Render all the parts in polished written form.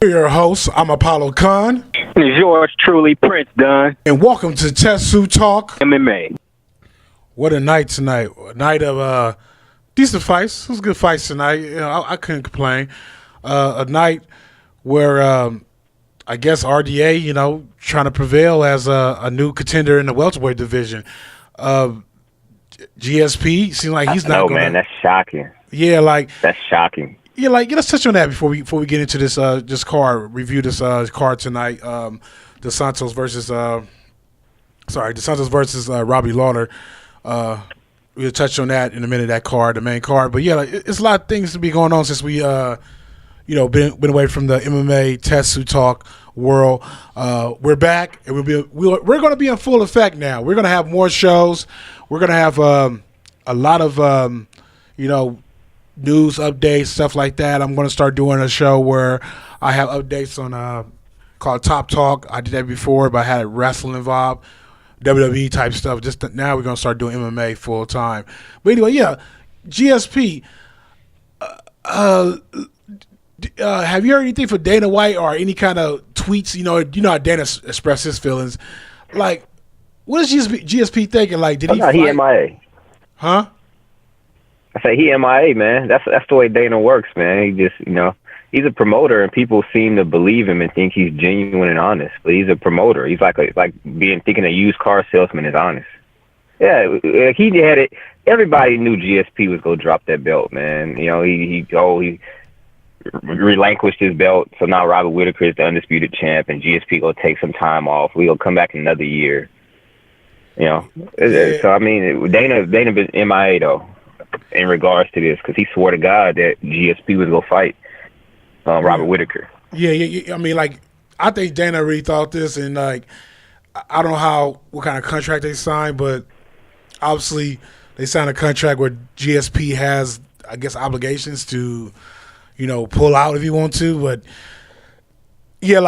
We're your hosts. I'm Apollo Kahn. It's yours truly, Prince Dunn. And welcome to TETSU Talk MMA. What a night tonight. A night of decent fights. It was good fights tonight. I couldn't complain. A night where I guess RDA, trying to prevail as a new contender in the welterweight division. GSP seems like he's not going to. Man, that's shocking. Yeah, that's shocking. Yeah, let's touch on that before we get into this card. Review this card tonight. DeSantos versus Robbie Lawler. We'll touch on that in a minute. That card, the main card. But yeah, it's a lot of things to be going on since we been away from the MMA TETSU Talk world. We're back, and we're going to be in full effect now. We're going to have more shows. We're going to have a lot of news updates, stuff like that. I'm going to start doing a show where I have updates on called Top Talk. I did that before, but I had wrestling involved, WWE type stuff. Now we're going to start doing MMA full time. But anyway, yeah, GSP. Have you heard anything from Dana White or any kind of tweets? You know how Dana expressed his feelings. What is GSP thinking? Did he fight? He MIA. Huh? I say he MIA, man. That's the way Dana works, man. He just, he's a promoter, and people seem to believe him and think he's genuine and honest. But he's a promoter. He's thinking a used car salesman is honest. Yeah, he had it. Everybody knew GSP was gonna drop that belt, man. He relinquished his belt, so now Robert Whittaker is the undisputed champ, and GSP gonna take some time off. We gonna come back another year. Yeah. So I mean, Dana been MIA though, in regards to this, because he swore to God that GSP was gonna fight Robert Whittaker. Yeah. I mean, I think Dana really thought this, and I don't know what kind of contract they signed, but obviously they signed a contract where GSP has, I guess, obligations to, pull out if he wants to. But yeah,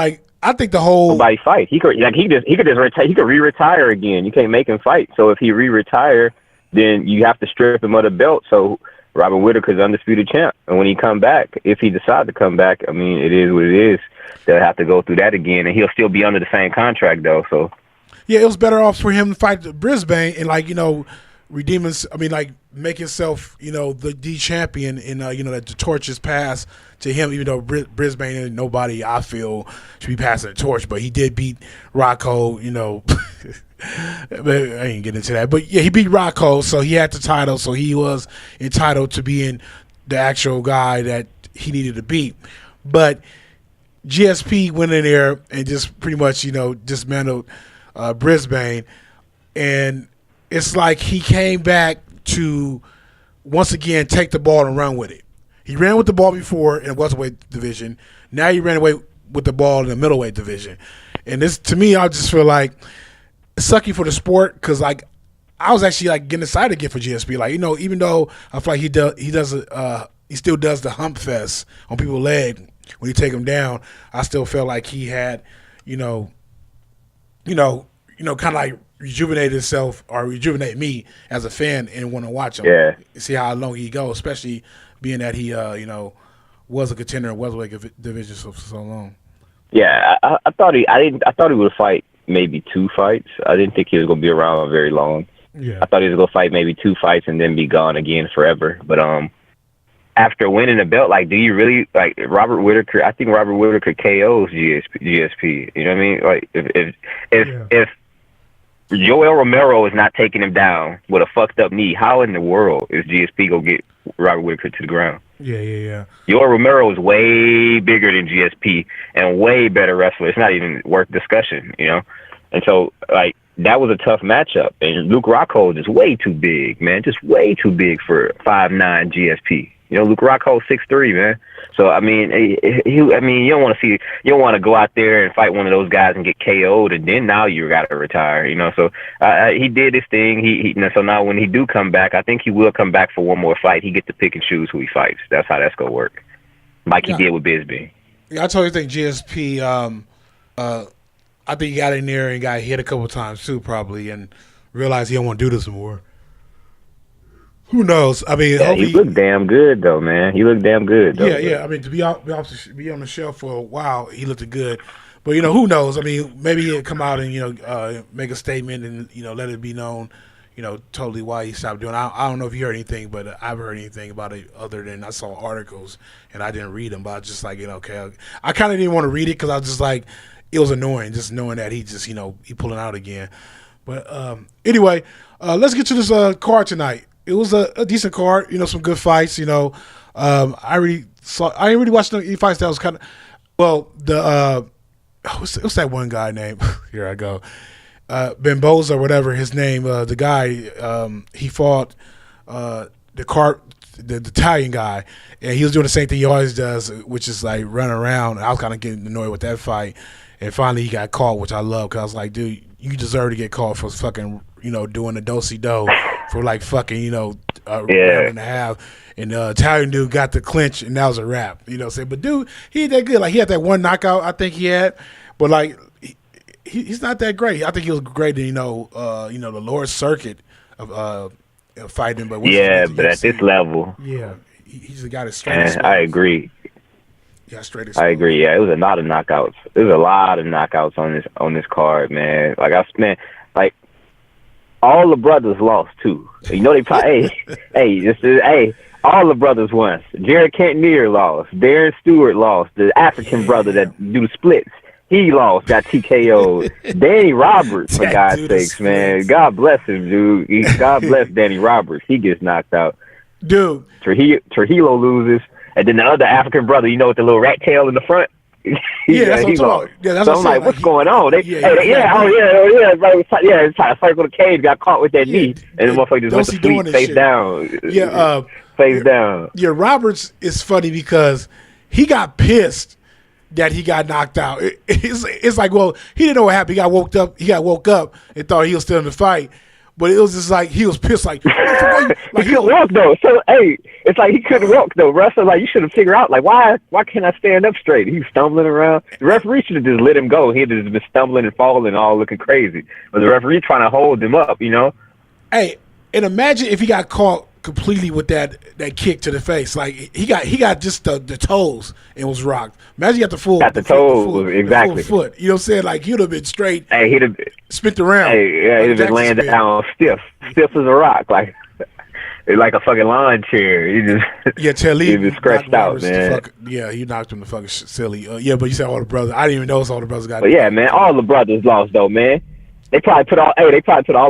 I think the whole nobody fight. He could re-retire again. You can't make him fight. So if he re-retire, then you have to strip him of the belt. So Robert Whittaker's undisputed champ. And when he come back, if he decides to come back, I mean, it is what it is. They'll have to go through that again, and he'll still be under the same contract, though. So yeah, it was better off for him to fight Brisbane and redeem his. I mean, make himself, the champion, and that the torch is passed to him. Even though Brisbane and nobody, I feel, should be passing the torch, but he did beat Rocco. But I ain't get into that. But yeah, he beat Rocco, so he had the title, so he was entitled to being the actual guy that he needed to beat. But GSP went in there and just pretty much, dismantled Brisbane, and it's like he came back to once again take the ball and run with it. He ran with the ball before in the welterweight division. Now he ran away with the ball in the middleweight division. And this, to me, I just feel like it's sucky for the sport, because I was actually getting excited again for GSP. Even though I feel like he still does the hump fest on people's leg when you take him down. I still felt like he had, kind of rejuvenate himself or rejuvenate me as a fan and want to watch him. Yeah. See how long he goes, especially being that he, was a contender in welterweight division for so long. Yeah, I thought he would fight maybe 2 fights. I didn't think he was going to be around very long. Yeah. I thought he was going to fight maybe 2 fights and then be gone again forever. But after winning the belt, do you really Robert Whittaker? I think Robert Whittaker KOs GSP. You know what I mean? If Joel Romero is not taking him down with a fucked up knee, how in the world is GSP gonna get Robert Whittaker to the ground? Yeah. Joel Romero is way bigger than GSP and way better wrestler. It's not even worth discussion, And so, that was a tough matchup. And Luke Rockhold is way too big, man. Just way too big for 5'9" GSP. Luke Rockhold 6'3", man. So I mean, you don't want to go out there and fight one of those guys and get KO'd, and then now you got to retire. So he did his thing. So now when he do come back, I think he will come back for one more fight. He gets to pick and choose who he fights. That's how that's gonna work, like he did with Bisbee. Yeah, I totally think GSP. I think he got in there and got hit a couple of times too, probably, and realized he don't want to do this anymore. Who knows? I mean, Yeah, he looked damn good though, man. He looked damn good though. Yeah. I mean, to be on the shelf for a while, he looked good. But who knows? I mean, maybe he'll come out and make a statement and let it be known, totally why he stopped doing. I don't know if you heard anything, but I haven't heard anything about it other than I saw articles and I didn't read them. But I was just like, okay, I kind of didn't want to read it because I was just like, it was annoying just knowing that he just he pulling out again. But anyway, let's get to this card tonight. It was a decent card, some good fights. I didn't really watch the fights. That was kind of what's that one guy name? Here I go. Bemboza or whatever his name. The guy he fought the Italian guy, and he was doing the same thing he always does, which is like run around. And I was kind of getting annoyed with that fight, and finally he got caught, which I love because I was like, dude, you deserve to get caught for fucking doing the do-si-do for like fucking round and a half. And the Italian dude got the clinch, and that was a wrap. But dude, he ain't that good. Like he had that one knockout I think he had, but like he's not that great. I think he was great in the lower circuit of fighting. But but at this level, he's got it straight. I agree. Yeah, straight. I agree. Yeah, it was a lot of knockouts. There's a lot of knockouts on this card, man. Like like all the brothers lost too. They probably all the brothers won. Jared Cantonier lost. Darren Stewart lost. The African brother that do the splits, he lost. Got TKO'd. Danny Roberts, for God's sakes, man. God bless him, dude. God bless Danny Roberts. He gets knocked out. Dude. Trujillo loses. And then the other African brother, with the little rat tail in the front. That's what I'm talking about. So I'm like, what's going on? Right. It's trying to circle the cage, got caught with that knee, and the motherfucker just went to sleep face down. Face down. Yeah, Roberts is funny because he got pissed that he got knocked out. It's like, well, he didn't know what happened. He got woke up and thought he was still in the fight. But it was just like he was pissed, like he couldn't walk though. So it's like he couldn't walk though. Wrestler, like you should have figured out, like why can't I stand up straight? He was stumbling around. The referee should have just let him go. He'd just been stumbling and falling, all looking crazy. But the referee trying to hold him up, Hey, and imagine if he got caught completely with that kick to the face. Like he got just the toes and was rocked. Imagine he got the full. Got the toes, exactly. The full foot. You know what I'm saying? Like he'd have been straight. Hey, he'd have spent around. Hey, yeah, he'd have been laying down stiff as a rock, like a fucking lawn chair. He just he was scratched out, man. He knocked him the fucking silly. But you said all the brothers. I didn't even know all the brothers got. But yeah, man, all the brothers lost though, man. They probably put all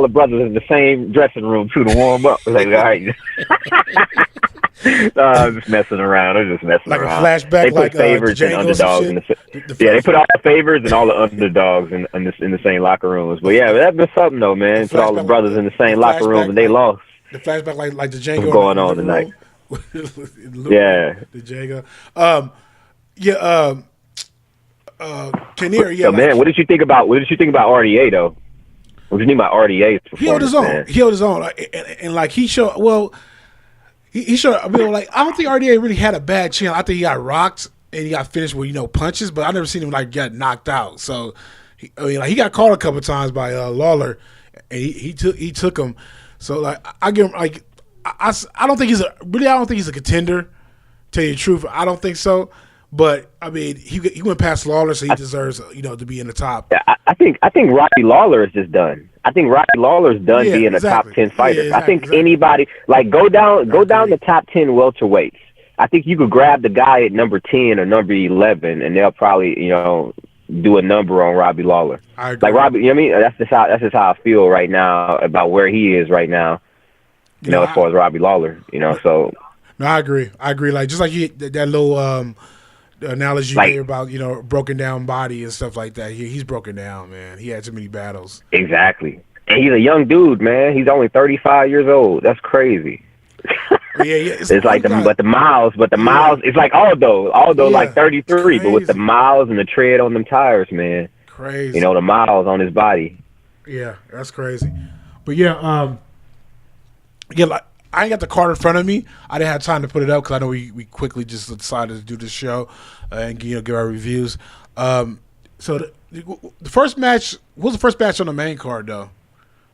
the brothers in the same dressing room too to warm up. Like, all right. I'm just messing around. They're just messing around. Like a flashback, they put favors and underdogs in they put all the favors and all the underdogs in the same locker rooms. But yeah, that'd been something though, man. Put all the brothers in the same locker room and they lost. The flashback like the Django. What's going on tonight? The Django. Kinnear, So man, what did you think about RDA though? What do you think about RDA's performance? He held his own. Man? He held his own, and like he showed. Well, he showed. I mean, like I don't think RDA really had a bad chin. I think he got rocked and he got finished with punches, but I never seen him like get knocked out. So, he got caught a couple of times by Lawler, and he took him. So like I give him like I don't think he's a contender. Tell you the truth, I don't think so. But I mean, he went past Lawler, so he deserves to be in the top. Yeah, I think Robbie Lawler is just done. I think Robbie Lawler's done being a top 10 fighter. I think anybody like go down the top 10 welterweights. I think you could grab the guy at number 10 or number 11, and they'll probably do a number on Robbie Lawler. I agree. Like Robbie, what I mean? That's just how I feel right now about where he is right now. As far as Robbie Lawler, So no, I agree. Like just like that little. The analogy you gave about broken down body and stuff like that. He's broken down, man. He had too many battles. Exactly, and he's a young dude, man. He's only 35 years old. That's crazy. It's like the miles. It's like Aldo like 33, but with the miles and the tread on them tires, man. Crazy. The miles on his body. Yeah, that's crazy. But like. I ain't got the card in front of me. I didn't have time to put it up because I know we quickly just decided to do this show and give our reviews. So the first match, what was the first match on the main card though?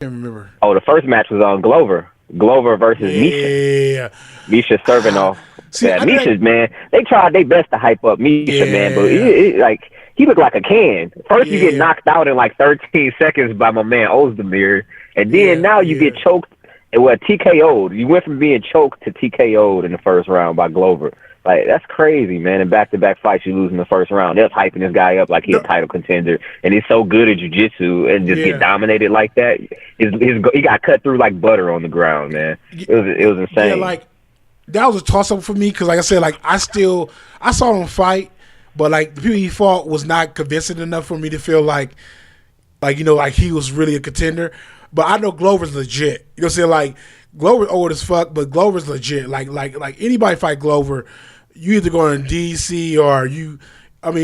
I can't remember. Oh, the first match was on Glover. Glover versus Misha. Yeah. Misha serving off. See, Yeah, Misha's, man, they tried their best to hype up Misha, man, but like he looked like a can. First you get knocked out in like 13 seconds by my man Ozdemir, and then now you get choked. Well, TKO'd. You went from being choked to TKO'd in the first round by Glover. Like, that's crazy, man. In back-to-back fights, you lose in the first round. They're hyping this guy up like he's a title contender, and he's so good at jiu-jitsu and just get dominated like that. He got cut through like butter on the ground, man. It was insane. Yeah, like, that was a toss-up for me because, like I said, like, I saw him fight, but, like, the people he fought was not convincing enough for me to feel like you know, like he was really a contender. But I know Glover's legit. You know what I'm saying? Like, Glover's old as fuck, but Glover's legit. Like anybody fight Glover, you either go in DC or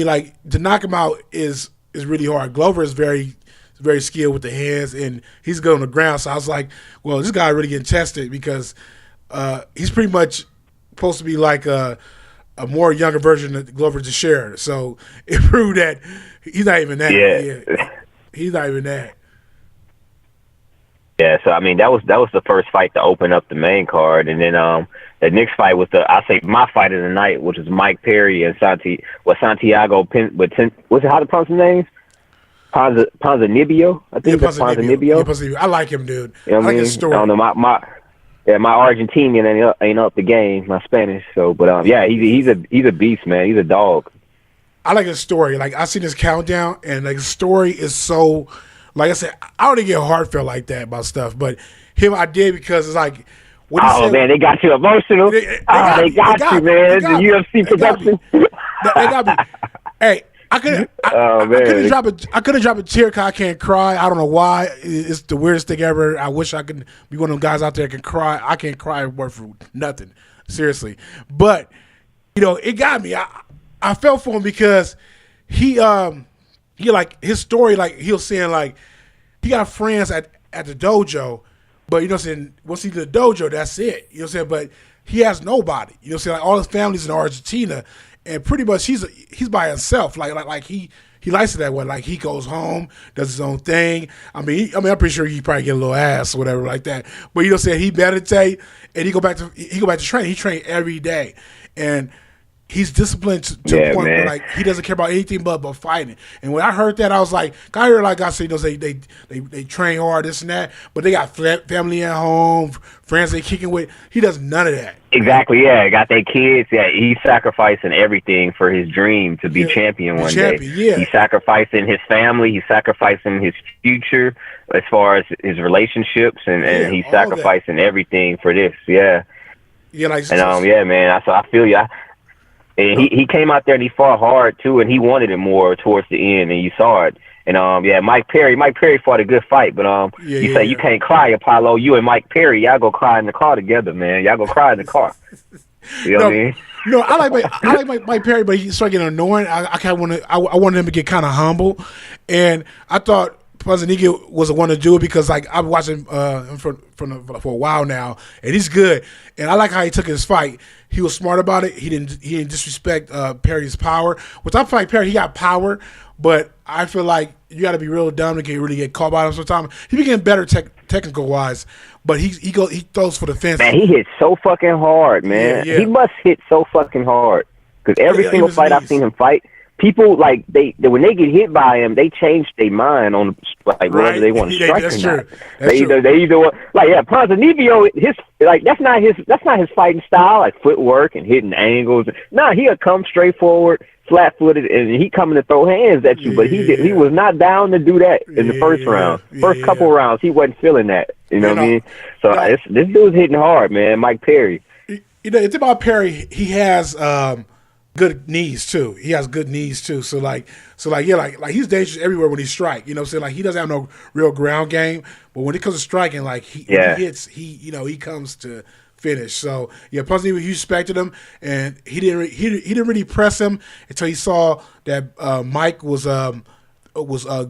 like, to knock him out is really hard. Glover is very, very skilled with the hands, and he's good on the ground. So I was like, well, this guy really getting tested because he's pretty much supposed to be like a more younger version of Glover Teixeira. So it proved that he's not even that. Yeah. He's not even that. Yeah, so I mean that was the first fight to open up the main card, and then the next fight was my fight of the night, which was Mike Perry and Santiago what's it, how to pronounce his name? Ponzinibbio, I think it's Ponzinibbio. Yeah, I like him, dude. You know what I like his story. I don't know, my Argentinian ain't up the game, my Spanish. So, but he's a beast, man. He's a dog. I like his story. Like, I seen his countdown, and like his story is so. Like I said, I don't even get heartfelt like that about stuff, but him I did because it's like. Man, they got you emotional. They got you, man. The UFC production. They got me. Hey, I could have dropped a tear because I can't cry. I don't know why. It's the weirdest thing ever. I wish I could be one of them guys out there that can cry. I can't cry for nothing, seriously. But you know, it got me. I felt for him because he like his story, like he was saying, like he got friends at the dojo, but you know what I'm saying, once he did the dojo, that's it. You know what I'm saying? But he has nobody. You know what I'm saying? Like all his family's in Argentina, and pretty much he's by himself. Like he likes it that way. Like he goes home, does his own thing. I'm pretty sure he probably get a little ass or whatever like that. But you know what I'm saying, he meditate and he go back to train. He train every day. And he's disciplined to a point where like he doesn't care about anything but fighting. And when I heard that, I was like, I heard like I said, you know, they train hard, this and that, but they got family at home, friends they kicking with. He does none of that. Exactly, yeah. Got their kids. Yeah, he's sacrificing everything for his dream to be champion one day. Yeah. He's sacrificing his family. He's sacrificing his future as far as his relationships, and he's sacrificing everything for this. Yeah. Yeah, like and man. So I feel you. And he came out there and he fought hard too, and he wanted it more towards the end, and you saw it. And Mike Perry fought a good fight, but say you can't cry, Apollo. You and Mike Perry, y'all go cry in the car together, man. Y'all go cry in the car. You know what I mean? No, I like Mike Perry, but he started getting annoying. I wanted him to get kind of humble, and I thought Ponzinibbio was the one to do it because like I've been watching him for a while now, and he's good. And I like how he took his fight. He was smart about it. He didn't disrespect Perry's power. Which I feel like Perry, he got power, but I feel like you got to be real dumb to really get caught by him sometimes. He be getting better technical wise, but he throws for the fence. Man, he hits so fucking hard, man. Yeah. He must hit so fucking hard because every single fight I've seen him fight, people like they when they get hit by him, they change their mind on like whether they want to strike that's or true. not. That's true. They either like Ponzinibbio, his like that's not his fighting style, like footwork and hitting angles. Nah, he'll come straight forward, flat footed, and he coming to throw hands at you. But he was not down to do that in the first round. First couple rounds, he wasn't feeling that. You know what I mean? So this dude's hitting hard, man. Mike Perry. You know, it's about Perry. He has good knees too. He has good knees too. So he's dangerous everywhere when he strike. You know what I'm saying? Like he doesn't have no real ground game, but when it comes to striking, like when he hits, he comes to finish. So Ponzinibbio, he respected him, and he didn't really press him until he saw that Mike was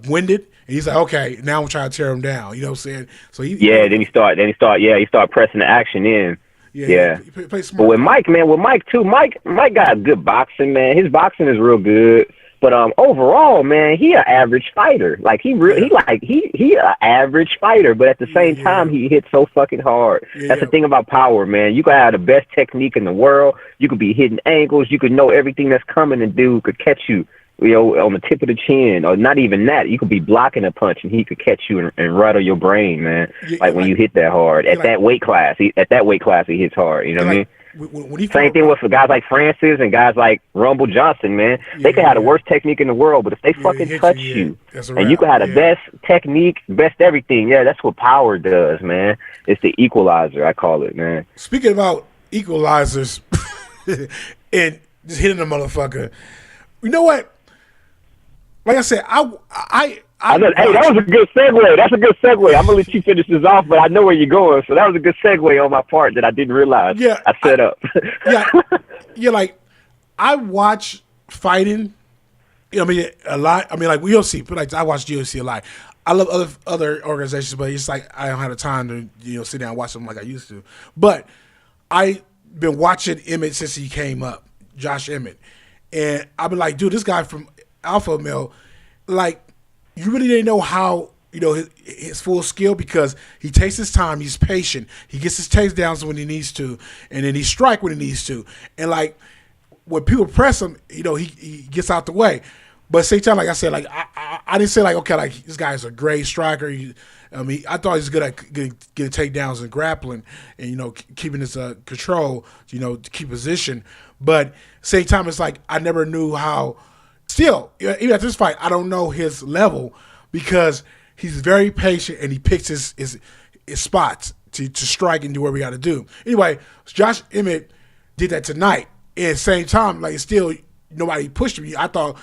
winded, and he's like, okay, now I'm trying to tear him down. You know what I'm saying? So he started pressing the action in. Yeah. He plays smart. But with Mike too, Mike got good boxing, man. His boxing is real good. But overall, man, he an average fighter. Like he an average fighter, but at the same time, he hits so fucking hard. That's the thing about power, man. You can have the best technique in the world. You could be hitting angles. You could know everything that's coming, and dude could catch you, on the tip of the chin, or not even that. You could be blocking a punch, and he could catch you and rattle your brain, man. When you hit that hard at that weight class. He hits hard. You know what I mean? Same thing with guys like Francis and guys like Rumble Johnson, man. They can have the worst technique in the world, but if they fucking touch you, and you can have the best technique, best everything, that's what power does, man. It's the equalizer, I call it, man. Speaking about equalizers and just hitting the motherfucker, you know what? Like I said, hey, that was a good segue. That's a good segue. I'm gonna let you finish this off, but I know where you're going, so that was a good segue on my part that I didn't realize. I set up. Like I watch fighting. I mean, a lot. I mean, like UFC, but like I watch UFC a lot. I love other organizations, but it's like I don't have the time to sit down and watch them like I used to. But I've been watching Emmett since he came up, Josh Emmett, and I've been like, dude, this guy from Alpha Male, like. You really didn't know how, his full skill, because he takes his time, he's patient, he gets his takedowns when he needs to, and then he strike when he needs to. And like when people press him, he gets out the way. But at the same time, like I said, like I didn't say like, okay, like this guy's a great striker. I thought he was good at getting takedowns and grappling and keeping his control, to keep position. But at the same time, it's like I never knew how. Still, even at this fight, I don't know his level because he's very patient and he picks his spots to strike and do what we got to do. Anyway, Josh Emmett did that tonight. And at the same time, like still nobody pushed him. I thought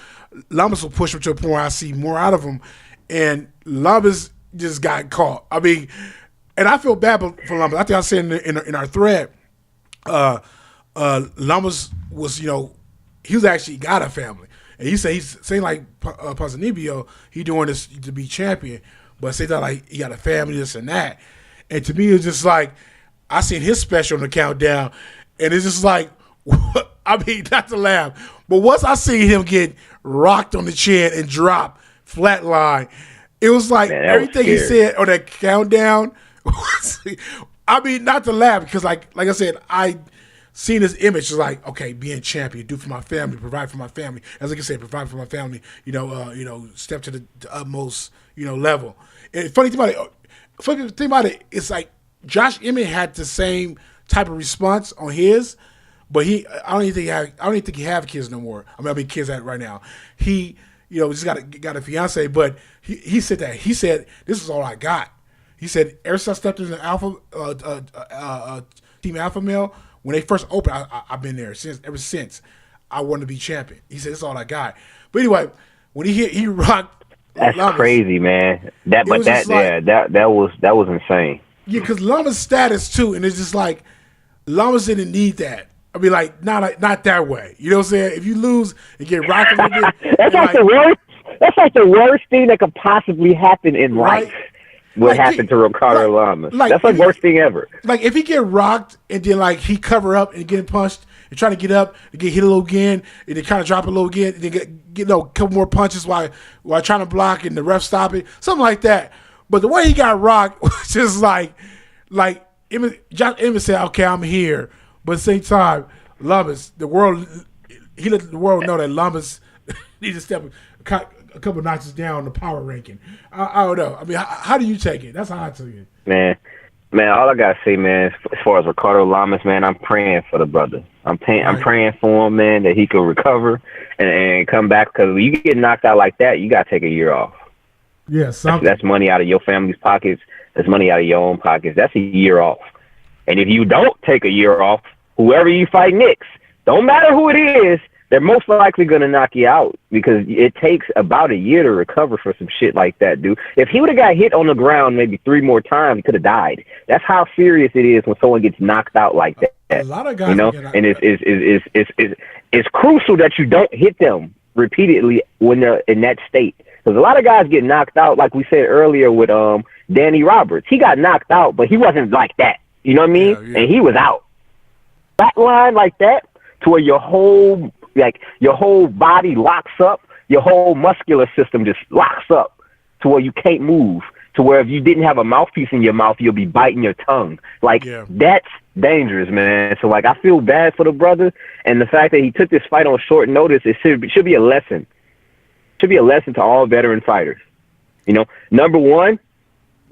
Lamas will push him to a point where I see more out of him, and Lamas just got caught. I mean, and I feel bad for Lamas. I think I said in our thread, Lamas was he was actually got a family. And he said he's saying like Ponzinibbio, he doing this to be champion, but say that like he got a family, this and that. And to me, it's just like I seen his special on the countdown, and it's just like, I mean, not to laugh, but once I see him get rocked on the chin and drop flatline, it was like everything he said on that countdown. I mean, not to laugh because like I said, I. Seeing his image is like, okay, being champion, do for my family, provide for my family. As like I said, provide for my family. Step to the utmost, level. And funny thing about it, it's like Josh Emmett had the same type of response on his, but I don't even think he have kids no more. I mean kids at right now. He, just got a fiance, but he said that this is all I got. He said ever since I stepped into the team Alpha Male. When they first opened, I've been there ever since. I wanted to be champion. He said, "That's all I got." But anyway, when he rocked, that's Lamas, crazy, man. That was insane. Yeah, because Lamas' status too, and it's just like Lamas didn't need that. I mean, like not that way. You know what I'm saying? If you lose and get rocked a little bit, that's like the worst. That's like the worst thing that could possibly happen in life. What happened to Ricardo Lamas? That's the worst thing ever. Like if he get rocked and then like he cover up and get punched and try to get up and get hit a little again and then kind of drop a little again and then get a couple more punches while trying to block and the ref stop it, something like that. But the way he got rocked was just like Josh Emmett said, "Okay, I'm here," but at the same time, Lamas, he let the world know that Lamas needs to step a couple notches down the power ranking. I don't know. I mean, how do you take it? That's how I take it. Man, all I gotta say, man, as far as Ricardo Lamas, man, I'm praying for the brother. I'm praying for him, man, that he can recover and come back. Because when you get knocked out like that, you gotta take a year off. Yeah, that's money out of your family's pockets. That's money out of your own pockets. That's a year off. And if you don't take a year off, whoever you fight next, don't matter who it is, they're most likely going to knock you out because it takes about a year to recover for some shit like that, dude. If he would have got hit on the ground maybe 3 more times, he could have died. That's how serious it is when someone gets knocked out like that. A lot of guys, and it's crucial that you don't hit them repeatedly when they're in that state. Because a lot of guys get knocked out, like we said earlier with Danny Roberts. He got knocked out, but he wasn't like that. You know what I mean? Yeah. And he was out. That line like that to where your whole body locks up, your whole muscular system just locks up to where you can't move, to where if you didn't have a mouthpiece in your mouth, you'll be biting your tongue. Like, that's dangerous, man. So, like, I feel bad for the brother, and the fact that he took this fight on short notice, it should be a lesson. Should be a lesson to all veteran fighters. You know, number one,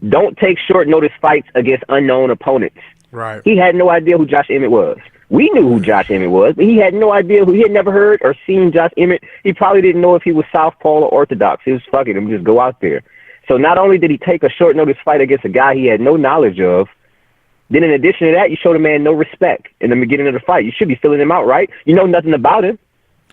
don't take short notice fights against unknown opponents. Right. He had no idea who Josh Emmett was. We knew who Josh Emmett was, but he had no idea who. He had never heard or seen Josh Emmett. He probably didn't know if he was southpaw or orthodox. He was fucking him, just go out there. So not only did he take a short notice fight against a guy he had no knowledge of, then in addition to that, you showed a man no respect in the beginning of the fight. You should be filling him out, right? You know nothing about him.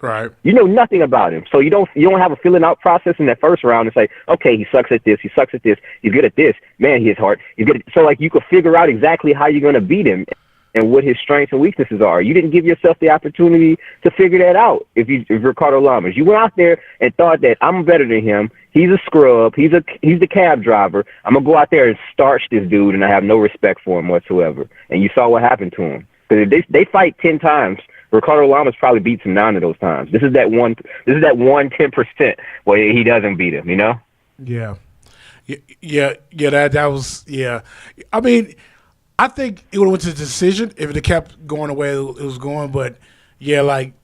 Right. You know nothing about him. So you don't have a filling out process in that first round and say, okay, he sucks at this, he sucks at this, he's good at this, man, he is hard. He's good at, so like you could figure out exactly how you're gonna beat him and what his strengths and weaknesses are. You didn't give yourself the opportunity to figure that out if Ricardo Lamas. You went out there and thought that I'm better than him. He's a scrub. He's the cab driver. I'm going to go out there and starch this dude, and I have no respect for him whatsoever. And you saw what happened to him. Because if they fight 10 times, Ricardo Lamas probably beats him 9 of those times. This is that 10% where he doesn't beat him, you know? Yeah. That was, yeah. I mean, I think it would have went to the decision if it kept going the way it was going. But like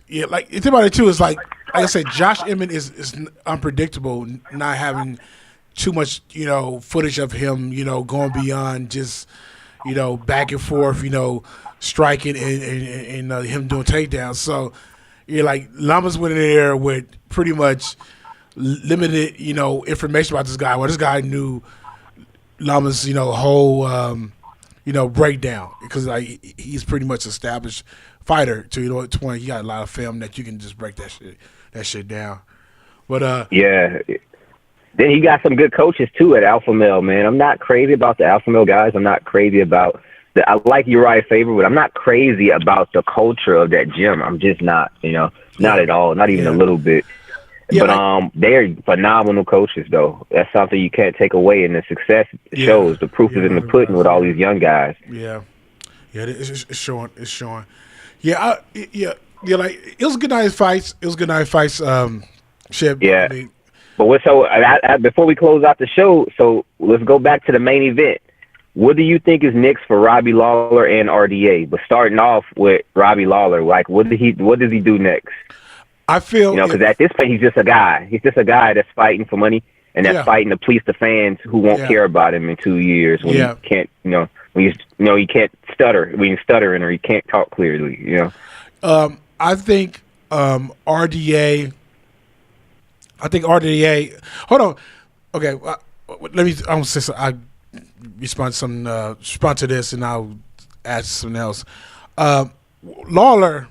think about it too. It's like I said, Josh Emmett is unpredictable, not having too much footage of him going beyond just back and forth striking and him doing takedowns. So like Lamas went in there with pretty much limited information about this guy. Well, this guy knew Lamas whole breakdown, because like he's pretty much established fighter to at the point he got a lot of film that you can just break that shit down. But yeah, then he got some good coaches too at Alpha Male, man. I'm not crazy about the Alpha Male guys. I'm not crazy about I like Uriah Faber, but I'm not crazy about the culture of that gym. I'm just not, not at all, not even a little bit. Yeah, but they're phenomenal coaches, though. That's something you can't take away, and the success shows. The proof is in the pudding with all these young guys. Yeah, it's showing. It's showing. Yeah, like it was good night fights. Shib. Yeah. I mean, but before we close out the show, so let's go back to the main event. What do you think is next for Robbie Lawler and RDA? But starting off with Robbie Lawler, like what does he do next? I feel because at this point he's just a guy. He's just a guy that's fighting for money and that's fighting to please the fans who won't care about him in 2 years when he can't, when he can't stutter, when he's stuttering or he can't talk clearly. I think RDA. Hold on. Okay, let me. I'm say I respond to this and I'll add something else. Lawler,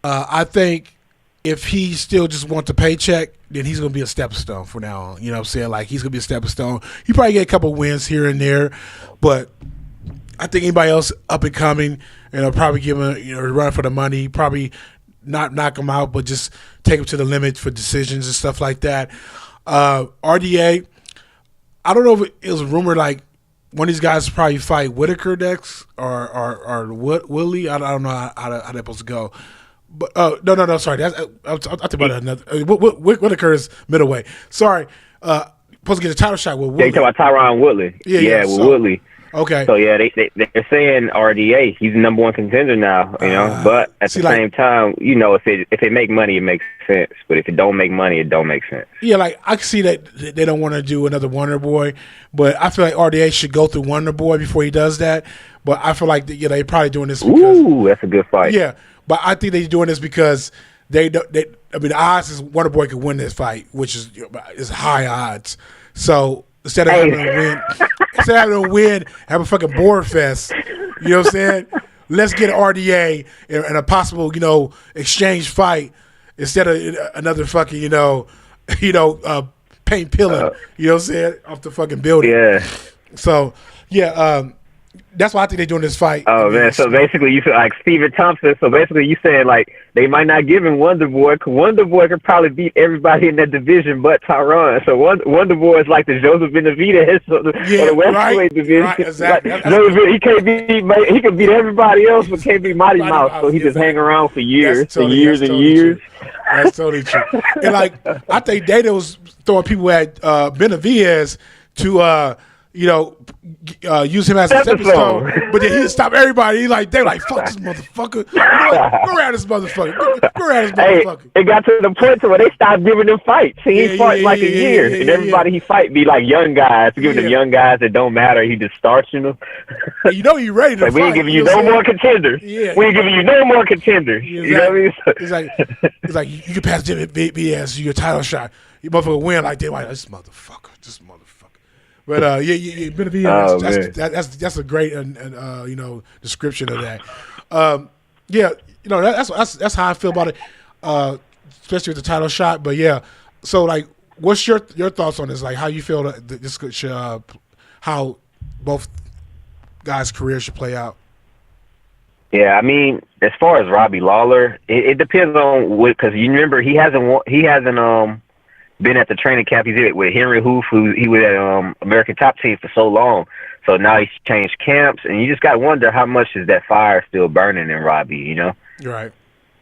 I think. If he still just wants a paycheck, then he's going to be a stepping stone for now on. You know what I'm saying? Like, he's going to be a stepping stone. He probably get a couple wins here and there, but I think anybody else up and coming, probably give him a run for the money, probably not knock him out, but just take him to the limit for decisions and stuff like that. RDA, I don't know if it was a rumor like one of these guys probably fight Whitaker next or Willie. I don't know how that's supposed to go. But no, sorry. I'll talk about another. Whitaker is middleweight. Sorry, supposed to get a title shot with Woodley. They talk about Tyron Woodley. Yeah, with Woodley. Okay. So yeah, they're saying RDA. He's the number one contender now. But at the same time, if it make money, it makes sense. But if it don't make money, it don't make sense. Yeah, like I can see that they don't want to do another Wonder Boy, but I feel like RDA should go through Wonder Boy before he does that. But I feel like they're probably doing this because that's a good fight. Yeah. But I think they're doing this because the odds is Wonder Boy could win this fight, which is high odds. So instead of having to win, have a fucking board fest. You know what I'm saying? Let's get RDA in a possible, exchange fight instead of another fucking, paint pillar. You know what I'm saying? Off the fucking building. Yeah. So yeah, That's why I think they're doing this fight. Oh man! So basically, you feel like Stephen Thompson. So basically, you saying like they might not give him Wonder Boy because Wonder Boy could probably beat everybody in that division but Tyron. So Wonder Boy is like the Joseph Benavidez of the welterweight division. Right, exactly. Like, he can't beat. He can beat everybody else, but can't beat Mighty Mouse. So he just hang around for years and years and years. That's totally true. And like I think Dana was throwing people at Benavidez to use him as a stepping stone, but then he'd stop everybody. They're like, fuck this motherfucker. You know what? Go around this motherfucker. Go around this motherfucker. Hey, it got to the point to where they stopped giving him fights. He fought a year, and everybody he fight be like young guys, giving them young guys that don't matter. He just starching them. You know you ready to fight. We ain't giving you no more contenders. Yeah. We ain't giving you no more contenders. Yeah, you know what I mean? It's like you can pass BS your title shot. You motherfucker win like they like this motherfucker. But Benavidez, that's a great description of that. That's how I feel about it, especially with the title shot. But yeah, so like, what's your thoughts on this? Like, how you feel that this should, how both guys' careers should play out? Yeah, I mean, as far as Robbie Lawler, it depends on what, because you remember he hasn't been at the training camp. He's with Henry Hoof, who he was at American Top Team for so long. So now he's changed camps, and you just got to wonder how much is that fire still burning in Robbie, you know? Right.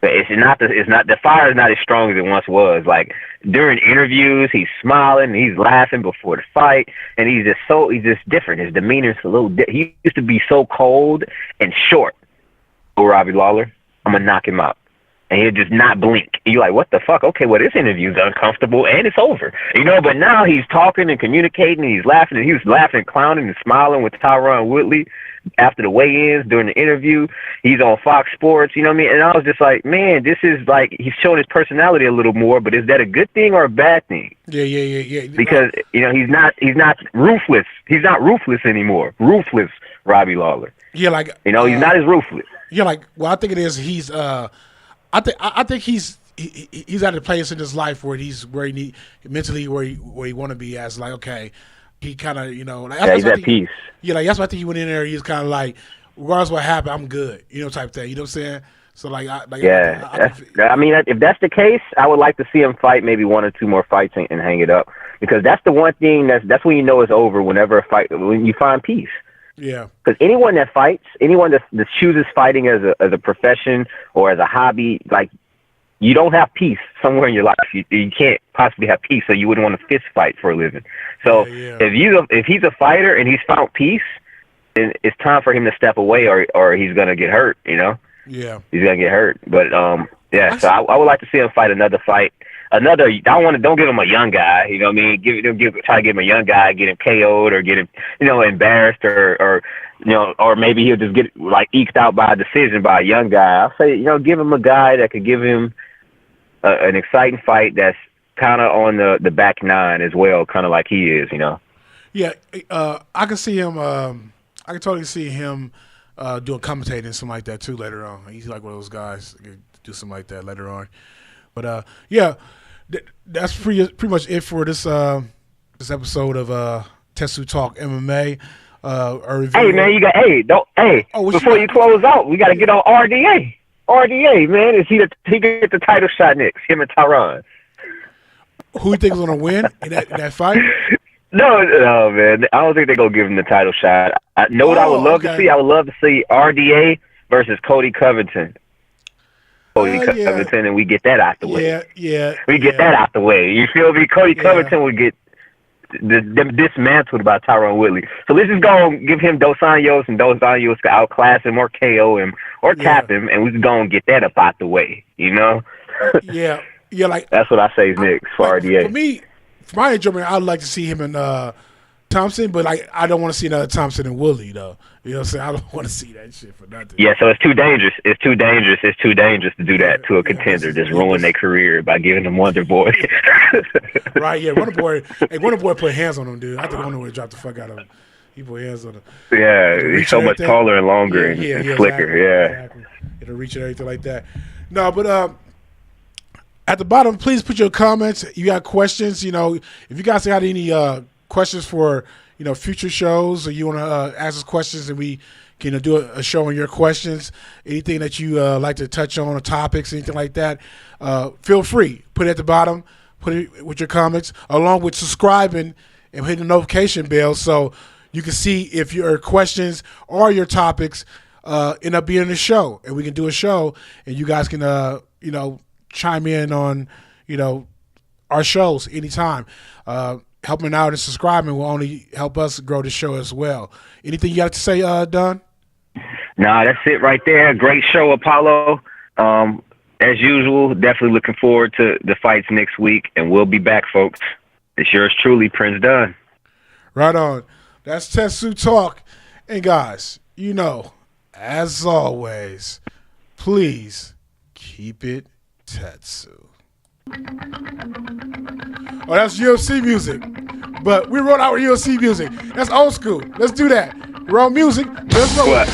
But the fire is not as strong as it once was. Like during interviews, he's smiling, he's laughing before the fight, and he's just different. His demeanor's a little he used to be so cold and short. Oh, Robbie Lawler, I'm gonna knock him out. And he'll just not blink. And you're like, what the fuck? Okay, well, this interview's uncomfortable, and it's over. But now he's talking and communicating, and he's laughing, and he was laughing, clowning, and smiling with Tyron Woodley after the weigh-ins during the interview. He's on Fox Sports, you know what I mean? And I was just like, man, this is like, he's showing his personality a little more, but is that a good thing or a bad thing? Yeah. Because, he's not ruthless. He's not ruthless anymore. Ruthless Robbie Lawler. Yeah, like... he's not as ruthless. Yeah, like, well, I think it is, he's... I think he's at a place in his life where he's mentally where he want to be as like, okay, he kind of he's at peace. Yeah, like that's why I think he went in there. He's kind of like, regardless of what happened, I'm good, type thing. You know what I'm saying? So like, I mean, if that's the case, I would like to see him fight maybe one or two more fights and hang it up, because that's the one thing that's when you know it's over. Whenever when you find peace. Yeah, because anyone that fights, anyone that chooses fighting as a profession or as a hobby, like, you don't have peace somewhere in your life. You can't possibly have peace, so you wouldn't want to fist fight for a living. So if he's a fighter and he's found peace, then it's time for him to step away, or he's gonna get hurt. Yeah, he's gonna get hurt. But so I would like to see him fight another fight. Don't give him a young guy, you know what I mean? Try to give him a young guy, get him KO'd or get him, embarrassed or maybe he'll just get like eked out by a decision by a young guy. I'll say, give him a guy that could give him an exciting fight that's kind of on the back nine as well, kind of like he is, Yeah, I can see him. I can totally see him doing commentating and something like that too later on. He's like one of those guys that can do something like that later on. But that's pretty much it for this episode of TETSU Talk MMA. Hey man, before you close out, we got to get on RDA. RDA, man, is he get the title shot next? Him and Tyron. Who you think is gonna win in that fight? No, man, I don't think they're gonna give him the title shot. I would love to see. I would love to see RDA versus Cody Covington. Covington, and we get that out the way. We get that out the way. You feel me? Cody Covington would get dismantled by Tyron Woodley. So let's just go and give him Dos Anjos, and Dos Anjos can outclass him or KO him or tap him, and we just go and get that up out the way. Yeah, like that's what I say is next for RDA. For me, for my enjoyment, I'd like to see him and Thompson, but like I don't want to see another Thompson and Woodley though. You know what I'm saying? I don't want to see that shit for nothing. Yeah, so it's too dangerous. It's too dangerous to do that to a contender. Just ruin their career by giving them Wonder Boy. Right, yeah. Wonder Boy put hands on him, dude. I think Wonder Boy dropped the fuck out of him. He put hands on him. Yeah, he's so much taller and longer and slicker. Exactly. It'll reach and everything like that. No, but at the bottom, please put your comments. You got questions, if you guys got any questions for, future shows, or you want to ask us questions and we can do a show on your questions, anything that you like to touch on, or topics, anything like that, feel free. Put it at the bottom. Put it with your comments, along with subscribing and hitting the notification bell so you can see if your questions or your topics end up being in the show. And we can do a show, and you guys can, chime in on, our shows anytime. Helping out and subscribing will only help us grow the show as well. Anything you got to say, Dunn? Nah, that's it right there. Great show, Apollo. As usual, definitely looking forward to the fights next week, and we'll be back, folks. It's yours truly, Prince Dunn. Right on. That's TETSU Talk. And guys, as always, please keep it TETSU. Oh, that's UFC music. But we wrote our UFC music. That's old school. Let's do that. We're on music. Let's roll. What?